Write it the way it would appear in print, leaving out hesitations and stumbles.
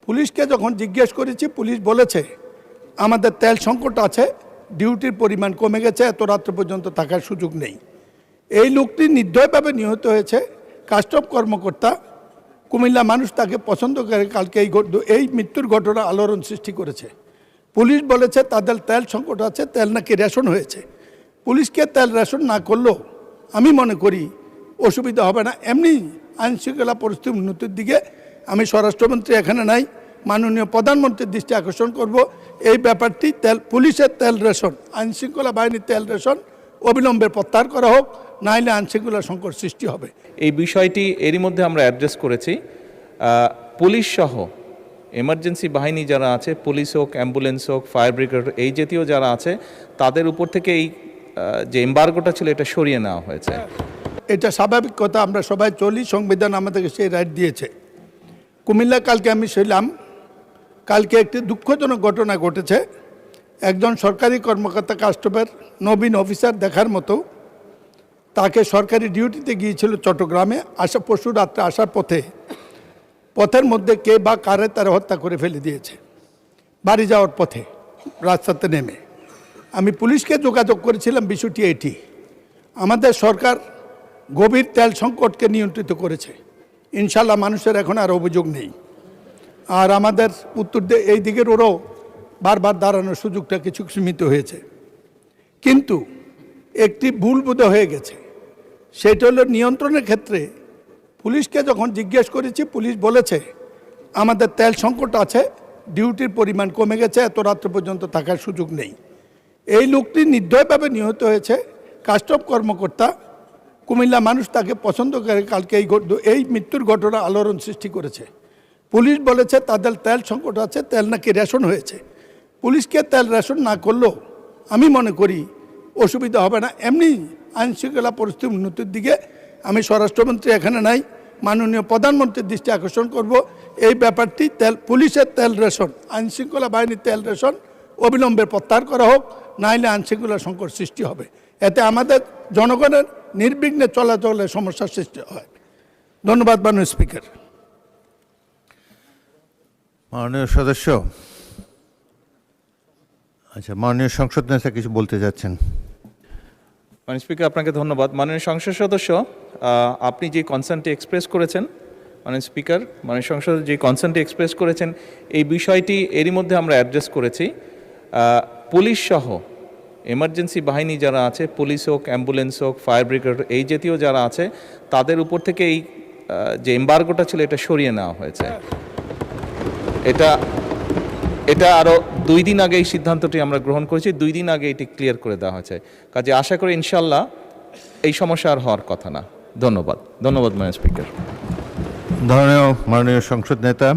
পুলিশকে যখন জিজ্ঞেস করেছি পুলিশ বলেছে আমাদের তেল সংকট আছে, ডিউটির পরিমাণ কমে গেছে, এত রাত্র পর্যন্ত থাকার সুযোগ নেই। এই লোকটি নির্দয়ভাবে নিহত হয়েছে। কাস্টম কর্মকর্তা, কুমিল্লা মানুষ তাকে পছন্দ করে। কালকে এই মৃত্যুর ঘটনা আলোড়ন সৃষ্টি করেছে। পুলিশ বলেছে তাদের তেল সংকট আছে, তেল নাকি রেশন হয়েছে। পুলিশকে তেল রেশন না করলেও আমি মনে করি অসুবিধা হবে না। এমনি আইনশৃঙ্খলা পরিস্থিতির উন্নতির দিকে আমি স্বরাষ্ট্রমন্ত্রী এখানে নাই, মাননীয় প্রধানমন্ত্রীর দৃষ্টি আকর্ষণ করব। এই ব্যাপারটি পুলিশের তেল রেশন, আইনশৃঙ্খলা বাহিনীর তেল রেশন অবিলম্বে প্রত্যাহার করা হোক, নাইলে আইনশৃঙ্খলা সংকট সৃষ্টি হবে। এই বিষয়টি এরই মধ্যে আমরা অ্যাড্রেস করেছি। পুলিশ সহ এমার্জেন্সি বাহিনী যারা আছে, পুলিশ হোক, অ্যাম্বুলেন্স হোক, ফায়ার ব্রিগেড, এই জাতীয় যারা আছে, তাদের উপর থেকে এই যে এমবার্গোটা ছিল এটা সরিয়ে নেওয়া হয়েছে। এটা স্বাভাবিক কথা, আমরা সবাই চলি, সংবিধান আমাদেরকে সেই রাইট দিয়েছে। কুমিল্লা কালকে আমি ছিলাম, কালকে একটি দুঃখজনক ঘটনা ঘটেছে। একজন সরকারি কর্মকর্তা, কাস্টমের নবীন অফিসার দেখার মতো, তাকে সরকারি ডিউটিতে গিয়েছিল চট্টগ্রামে, পরশু রাত্রে আসার পথের মধ্যে কে বা কারে তারা হত্যা করে ফেলে দিয়েছে বাড়ি যাওয়ার পথে রাস্তাতে নেমে। আমি পুলিশকে যোগাযোগ করেছিলাম, বিষয়টি এটি। আমাদের সরকার গভীর তেল সংকটকে নিয়ন্ত্রিত করেছে, ইনশাল্লাহ মানুষের এখন আর অভিযোগ নেই। আর আমাদের উত্তর এই দিকের ওরাও বারবার দাঁড়ানোর সুযোগটা কিছু সীমিত হয়েছে। কিন্তু একটি ভুল বোধ হয়ে গেছে, সেটা হলো নিয়ন্ত্রণের ক্ষেত্রে পুলিশকে যখন জিজ্ঞেস করেছি পুলিশ বলেছে আমাদের তেল সংকট আছে, ডিউটির পরিমাণ কমে গেছে, এত রাত্র পর্যন্ত থাকার সুযোগ নেই। এই লোকটি নির্দয়ভাবে নিহত হয়েছে। কাস্টম কর্মকর্তা, কুমিল্লা মানুষ তাকে পছন্দ করে। কালকে এই মৃত্যুর ঘটনা আলোড়ন সৃষ্টি করেছে। পুলিশ বলেছে তাদের তেল সংকট আছে, তেল নাকি রেশন হয়েছে। পুলিশকে তেল রেশন না করলেও আমি মনে করি অসুবিধা হবে না। এমনি আইনশৃঙ্খলা পরিস্থিতির উন্নতির দিকে আমি স্বরাষ্ট্রমন্ত্রী এখানে নাই, মাননীয় প্রধানমন্ত্রীর দৃষ্টি আকর্ষণ করব। এই ব্যাপারটি পুলিশের তেল রেশন, আইনশৃঙ্খলা বাহিনীর তেল রেশন অবিলম্বে প্রত্যাহার করা হোক, নাইলে আইনশৃঙ্খলা সংকট সৃষ্টি হবে। এতে আমাদের জনগণের নির্বিঘ্নে চলাচলের সমস্যার সৃষ্টি হয়। ধন্যবাদ মাননীয় স্পিকার। মাননীয় সদস্য, আচ্ছা, মাননীয় সংসদ নেতা কিছু বলতে যাচ্ছেন। মাননীয় স্পিকার, আপনাকে ধন্যবাদ। মাননীয় সংসদ সদস্য, আপনি যে কনসার্নটি এক্সপ্রেস করেছেন, মাননীয় স্পিকার, মাননীয় সংসদ যে কনসার্নটি এক্সপ্রেস করেছেন, এই বিষয়টি এরই মধ্যে আমরা অ্যাড্রেস করেছি। পুলিশ সহ এমার্জেন্সি বাহিনী যারা আছে, পুলিশ হোক, অ্যাম্বুলেন্স হোক, ফায়ার ব্রিগেড, এই জাতীয় যারা আছে, তাদের উপর থেকে এই যে এমবার্গোটা ছিল এটা সরিয়ে নেওয়া হয়েছে। এটা আরও 2 দিন আগে এই সিদ্ধান্তটি আমরা গ্রহণ করেছি, 2 দিন আগে এটি ক্লিয়ার করে দেওয়া হয়েছে। কাজে আশা করি ইনশাল্লাহ এই সমস্যা আর হওয়ার কথা না। ধন্যবাদ। ধন্যবাদ মাননীয় স্পিকার। ধন্যবাদ মাননীয় সংসদ নেতা।